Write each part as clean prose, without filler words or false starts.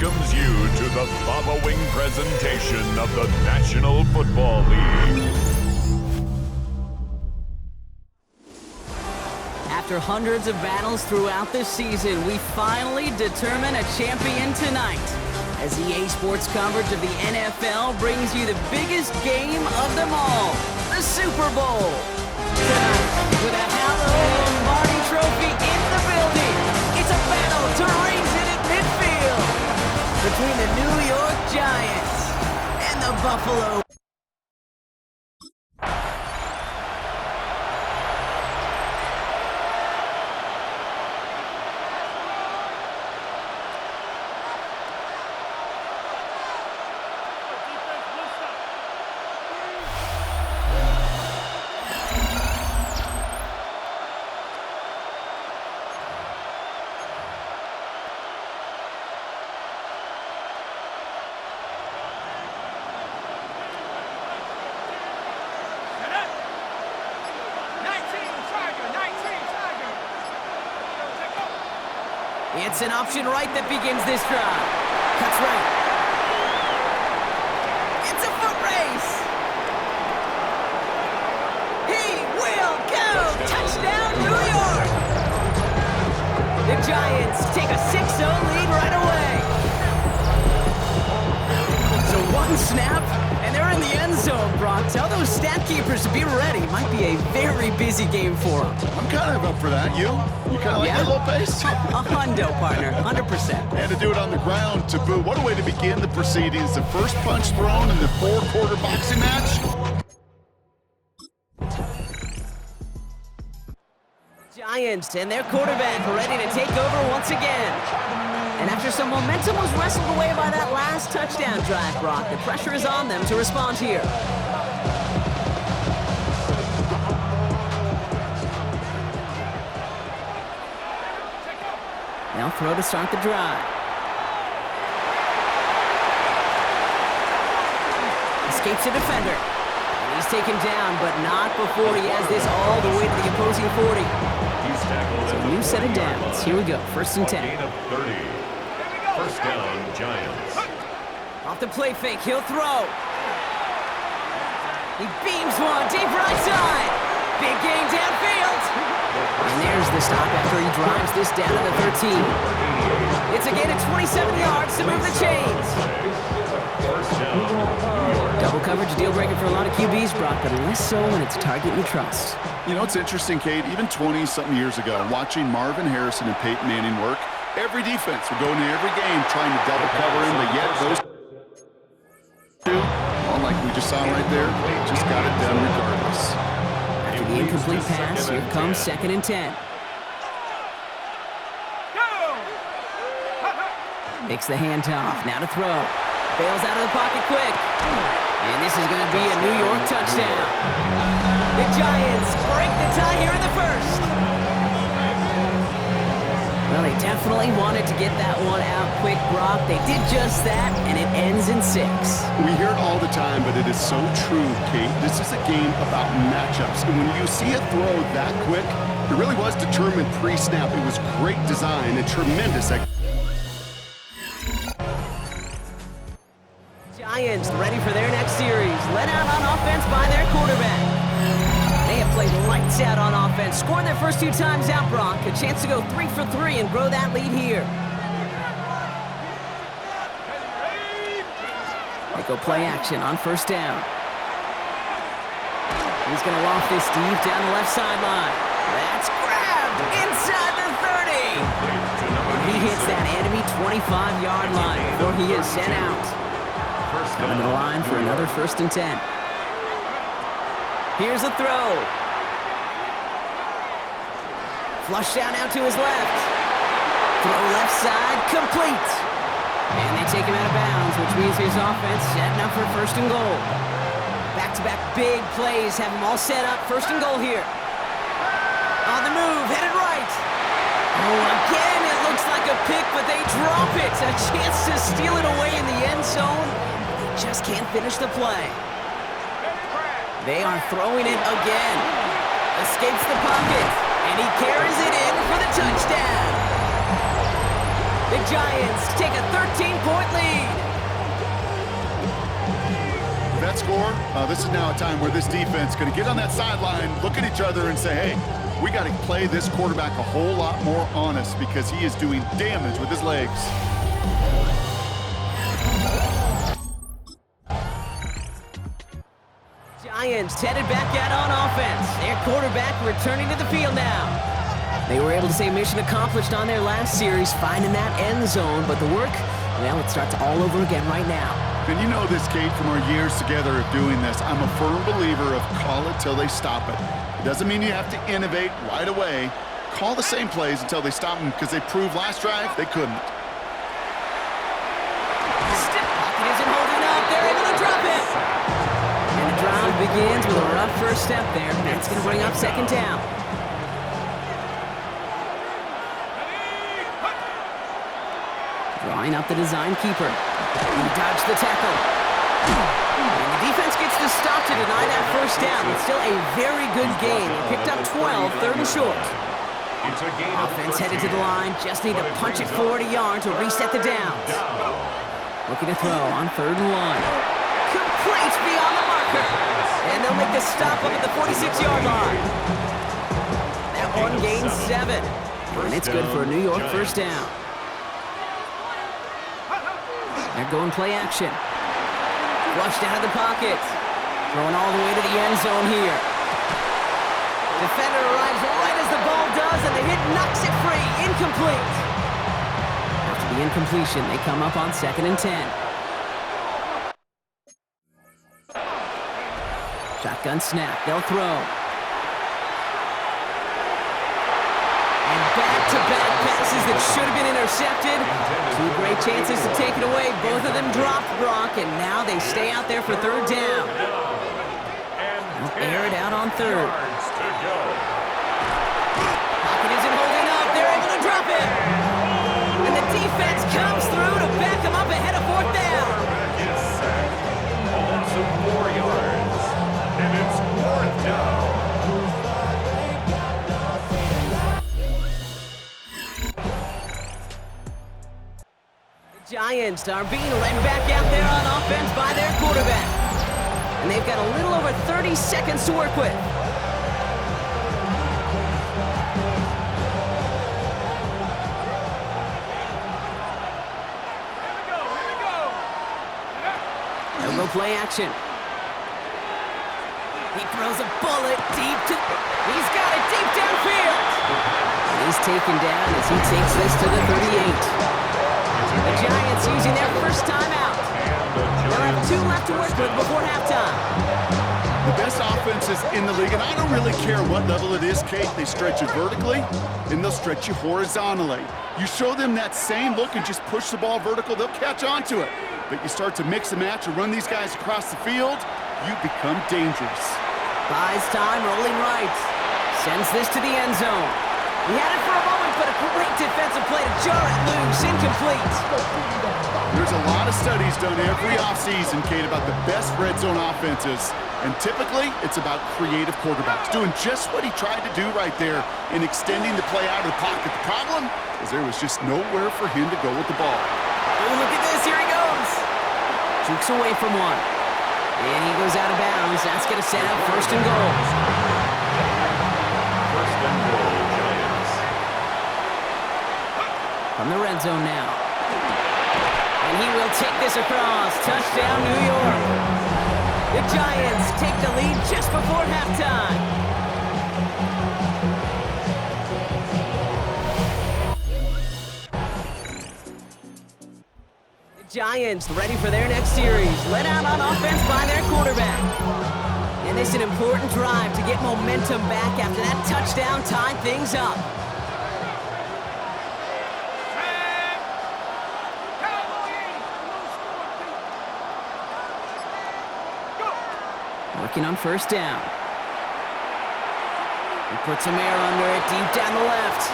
welcomes you to the following presentation of the National Football League. After hundreds of battles throughout this season, we finally determine a champion tonight, as EA Sports coverage of the NFL brings you the biggest game of them all, the Super Bowl. Tonight, with a hallowed Lombardi trophy in the building, it's a battle to raise it at midfield between the New York Giants and the Buffalo. It's an option right that begins this drive. Cuts right. It's a foot race. He will go. Touchdown, New York. The Giants take a 6-0 lead right away. So one snap, and they're in the end zone, Brock. Tell those stat keepers to be ready. Might be a very busy game for them. I'm kind of up for that. You kind of like that little pace? A hundo, partner. 100%. And to do it on the ground, to boot. What a way to begin the proceedings. The first punch thrown in the four-quarter boxing match. Giants and their quarterback ready to take over once again. And after some momentum was wrestled away by that last touchdown drive, Brock, the pressure is on them to respond here. Now throw to start the drive. Escapes a defender. And he's taken down, but not before he has this all the way to the opposing 40. So a new set of downs. Here we go. 1st and 10. Gain of 30. First down, Giants. Off the play fake, he'll throw. He beams one deep right side. Big gain downfield. And there's the stop after he drives this down to the 13. It's a gain of 27 yards to move the chains. Double coverage deal breaker for a lot of QBs, Brock, but less so when it's a target you trust. You know, it's interesting, Kate. Even 20-something years ago, watching Marvin Harrison and Peyton Manning work, every defense would go into every game trying to double cover him, but yet those two, well, like we just saw right there, just got it done regardless. After the incomplete pass, here comes 2nd and 10. Makes the handoff, now to throw. Bails out of the pocket quick. And this is going to be a New York touchdown. The Giants break the tie here in the first. Well, they definitely wanted to get that one out quick, Brock. They did just that, and it ends in 6. We hear it all the time, but it is so true, Kate. This is a game about matchups. And when you see a throw that quick, it really was determined pre-snap. It was great design and tremendous execution. Giants ready for their next series. Led out on offense by their quarterback. They have played lights out on offense. Scored their first 2 times out, Brock. A chance to go 3 for 3 and grow that lead here. They go play action on 1st down. He's going to loft this deep down the left sideline. That's grabbed inside the 30. He hits that enemy 25-yard line before he is sent out. Coming to the line for another 1st and 10. Here's a throw. Flush down out to his left. Throw left side, complete. And they take him out of bounds, which means his offense setting up for 1st and goal. Back-to-back big plays have them all set up. 1st and goal here. On the move, headed right. Oh, again, it looks like a pick, but they drop it. A chance to steal it away in the end zone. Just can't finish the play. They are throwing it again. Escapes the pocket, and he carries it in for the touchdown. The the Giants take a 13-point lead. That score, this is now a time where this defense is going to get on that sideline, look at each other and say, hey, we got to play this quarterback a whole lot more honest because he is doing damage with his legs. Giants headed back out on offense. Their quarterback returning to the field now. They were able to say mission accomplished on their last series, finding that end zone, but the work, well, it starts all over again right now. And you know this, Kate, from our years together of doing this. I'm a firm believer of call it till they stop it. It doesn't mean you have to innovate right away. Call the same plays until they stop them because they proved last drive they couldn't. Step pocket isn't holding up. They're able to drop it. And the drive begins with a rough first step there. That's going to bring up second down. Drawing up the design keeper. He dodged the tackle. And the defense gets the stop to deny that first down. It's still a very good game. They picked up 12, third and short. Offense headed to the line. Just need to punch it forward a yard to reset the downs. Looking to throw on third and one. Complete beyond the marker. And they'll make the stop up at the 46-yard line. That one gains 7. And it's good for a New York first down. They're going play action. Flushed out of the pocket. Throwing all the way to the end zone here. Defender arrives right as the ball does, and the hit knocks it free. Incomplete. After the incompletion, they come up on 2nd and 10. Shotgun snap. They'll throw. And back-to-back passes that should have been intercepted. 2 great chances to take it away. Both of them dropped, Brock, and now they stay out there for third down. They'll air it out on third. Pocket isn't holding up. They're able to drop it. And the defense comes through to back them up ahead of fourth down. Also 4 yards. And it's 4th down. Giants are being led back out there on offense by their quarterback. And they've got a little over 30 seconds to work with. They'll go play action. He throws a bullet deep to... He's got it deep downfield. And he's taken down as he takes this to the 38. The Giants using their first timeout. They'll have 2 left to work with before halftime. The best offenses in the league, and I don't really care what level it is, Kate, they stretch you vertically, and they'll stretch you horizontally. You show them that same look and just push the ball vertical, they'll catch on to it. But you start to mix and match and run these guys across the field, you become dangerous. Buys time, rolling right. Sends this to the end zone. He had it for a moment, but a great defensive play to jar it loose. Incomplete. There's a lot of studies done every offseason, Kate, about the best red zone offenses. And typically, it's about creative quarterbacks, doing just what he tried to do right there in extending the play out of the pocket. The problem is there was just nowhere for him to go with the ball. Oh, look at this. Here he goes. Jukes away from one. And he goes out of bounds. That's going to set up first and goal. First and goal, Giants. From the red zone now. And he will take this across. Touchdown, New York. The Giants take the lead just before halftime. The Giants ready for their next series. Led out on offense by their quarterback. And this is an important drive to get momentum back after that touchdown tied things up. Working on first down. He puts some air under it, deep down the left.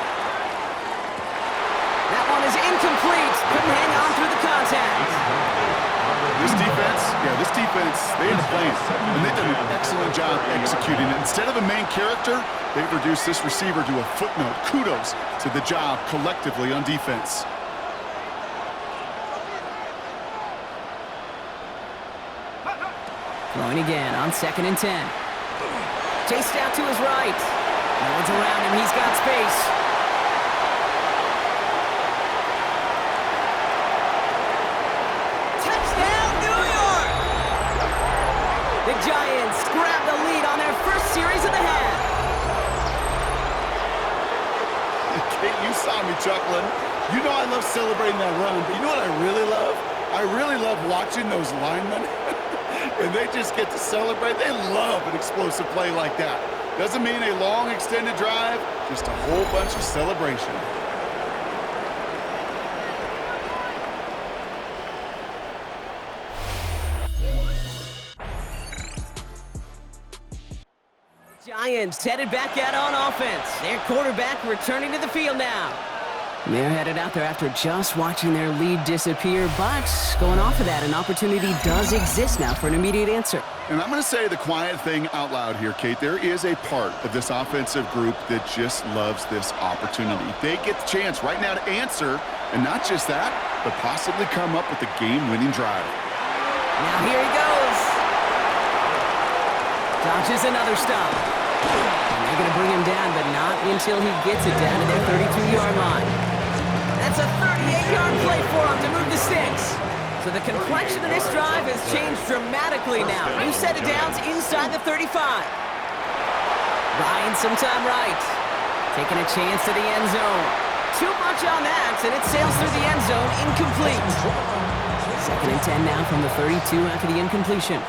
That one is incomplete. Couldn't hang on through the contact. This defense, they had a plan, and they've done an excellent job executing it. Instead of a main character, they've reduced this receiver to a footnote. Kudos to the job collectively on defense. Throwing again on 2nd and 10. Chased out to his right. No one's around him. He's got space. Touchdown, New York! The Giants grab the lead on their first series of the half. Kate, you saw me chuckling. You know I love celebrating that run, but you know what I really love? I really love watching those linemen. And they just get to celebrate. They love an explosive play like that. Doesn't mean a long extended drive, just a whole bunch of celebration. Giants headed back out on offense. Their quarterback returning to the field now. They're headed out there after just watching their lead disappear, but going off of that, an opportunity does exist now for an immediate answer. And I'm going to say the quiet thing out loud here, Kate. There is a part of this offensive group that just loves this opportunity. They get the chance right now to answer, and not just that, but possibly come up with a game-winning drive. Now here he goes. Dodges another stop. And they're going to bring him down, but not until he gets it down to their 32-yard line. That's a 38-yard play for him to move the sticks. So the complexion of this drive has changed dramatically now. New set of downs inside the 35. Ryan sometime right. Taking a chance to the end zone. Too much on that, and it sails through the end zone, incomplete. 2nd and 10 now from the 32 after the incompletion.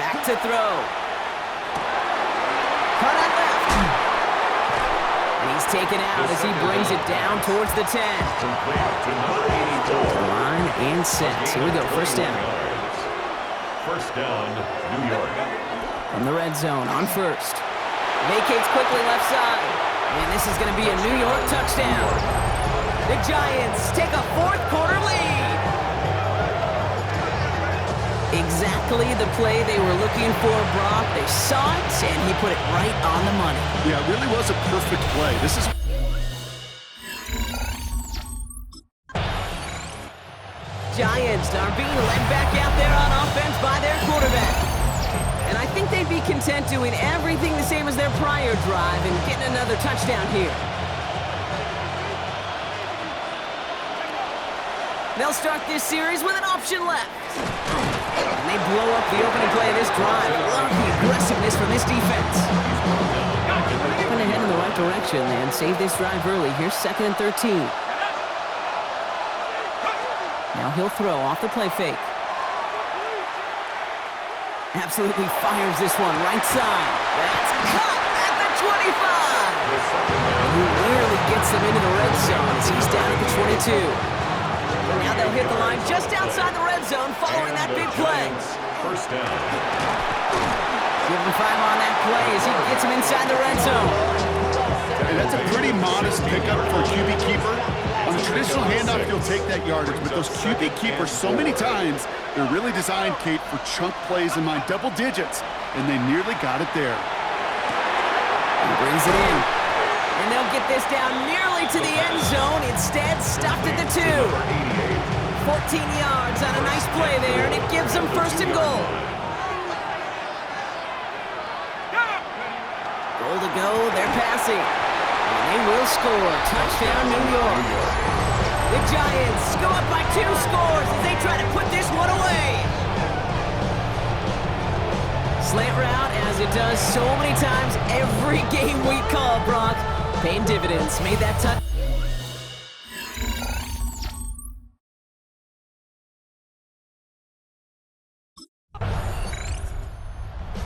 Back to throw. Cut out left. And he's taken out as he brings it down towards the 10. Line and set. Here we go, first down. First down, New York. From the red zone on first. Vacates quickly left side. And this is going to be a New York touchdown. The Giants take a fourth quarter lead. Exactly the play they were looking for, Brock. They saw it, and he put it right on the money. Yeah, it really was a perfect play. This is... Giants are being led back out there on offense by their quarterback. And I think they'd be content doing everything the same as their prior drive and getting another touchdown here. They'll start this series with an option left. And they blow up the opening play of this drive. Love the aggressiveness from this defense. Went ahead in the right direction and saved this drive early. Here's 2nd and 13. Now he'll throw off the play fake. Absolutely fires this one right side. That's caught at the 25. And he nearly gets them into the red zone as he's down at the 22. Now they'll hit the line just outside the red zone following that big play. First down. Give him 5 on that play as he gets him inside the red zone. And that's a pretty modest pickup for a QB keeper. On a traditional handoff, you'll take that yardage, but those QB keepers, so many times, they're really designed, Kate, for chunk plays in mind, double digits, and they nearly got it there. He brings it in. And they'll get this down nearly to the end zone. Instead, stopped at the 2. 14 yards on a nice play there, and it gives them first and goal. Goal to go, they're passing. And they will score. Touchdown, New York. The Giants go up by 2 scores as they try to put this one away. Slant route, as it does so many times every game we call, Brock. Paying dividends. Made that touch.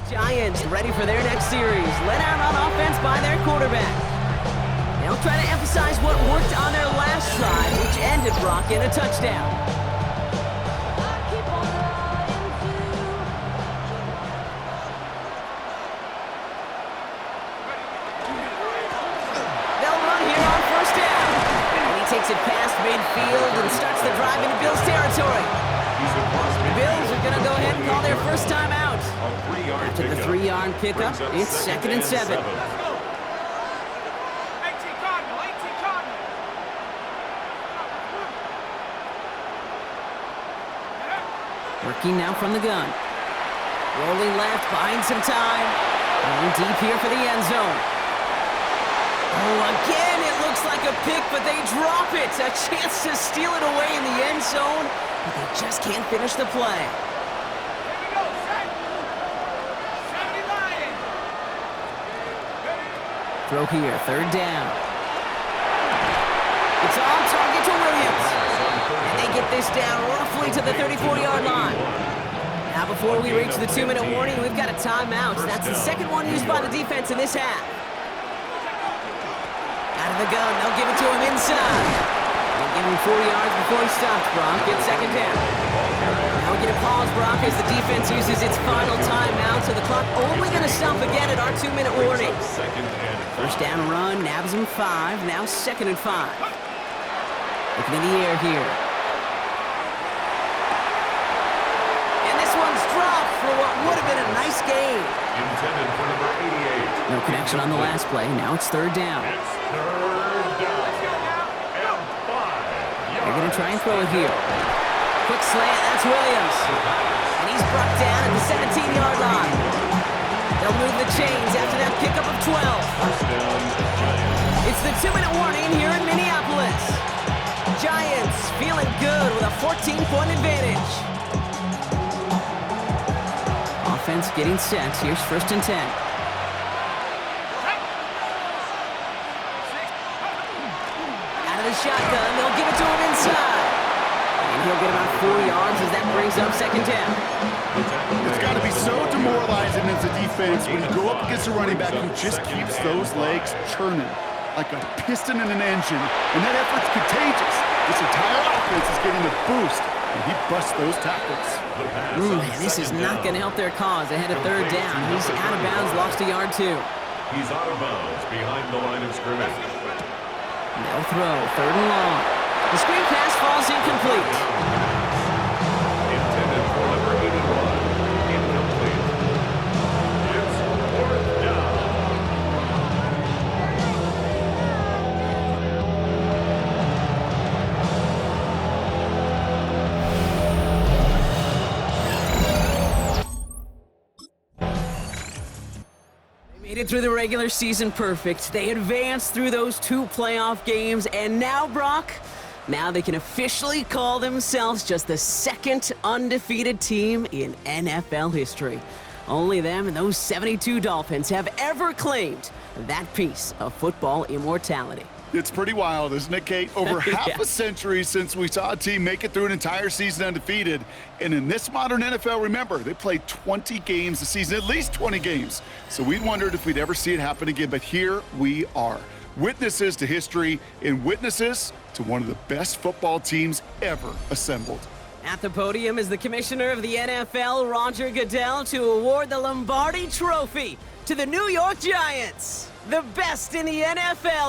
Giants ready for their next series. Let out on offense by their quarterback. They'll try to emphasize what worked on their last drive, which ended, Brock, in a touchdown. Takes it past midfield and starts the drive into Bills territory. The Bills are going to go ahead and call their first time out. After the 3-yard pickup, it's 2nd and 7. Looking now from the gun. Rolling left, buying some time. Going deep here for the end zone. Oh, again, it looks like a pick, but they drop it. A chance to steal it away in the end zone, but they just can't finish the play. Throw here, third down. It's on target to Williams. And they get this down roughly to the 34-yard line. Now before we reach the 2-minute warning, we've got a timeout. That's the second one used by the defense in this half. Out of the gun, they'll give it to him inside. They'll give him 4 yards before he stops, Brock. Get second down. Now we get a pause, Brock, as the defense uses its final timeout, so the clock only going to stop again at our 2-minute warning. First down run, nabs him 5, now 2nd and 5. Looking in the air here. And this one's dropped for what would have been a nice game. Intended for number 88. No connection on the last play, now it's third down. It's third down. And 5. They're going to try and throw it here. Quick slant, that's Williams. And he's brought down at the 17-yard line. They'll move the chains after that pickup of 12. First down, Giants. It's the 2-minute warning here in Minneapolis. Giants feeling good with a 14-point advantage. Offense getting set. Here's 1st and 10. Out of the shotgun, they'll give it to him inside. And he'll get about 4 yards as that brings up 2nd down. It's got to be so demoralizing as a defense when you go up against a running back who just keeps those legs churning like a piston in an engine, and that effort's contagious. This entire offense is getting a boost, and he busts those tackles. Man, this is not going to help their cause ahead of 3rd down. He's out of bounds, lost a yard 2. He's out of bounds behind the line of scrimmage. They'll throw, 3rd and long. The screen pass falls incomplete. Intended for number 81. Incomplete. It's 4th down. They made it through the regular season perfect. They advanced through those 2 playoff games, and now, Brock, now they can officially call themselves just the 2nd undefeated team in NFL history. Only them and those 72 Dolphins have ever claimed that piece of football immortality. It's pretty wild, isn't it, Kate? Over half a century since we saw a team make it through an entire season undefeated. And in this modern NFL, remember, they played 20 games a season, at least 20 games. So we wondered if we'd ever see it happen again, but here we are. Witnesses to history and witnesses to one of the best football teams ever assembled. At the podium is the commissioner of the NFL, Roger Goodell, to award the Lombardi Trophy to the New York Giants, the best in the NFL.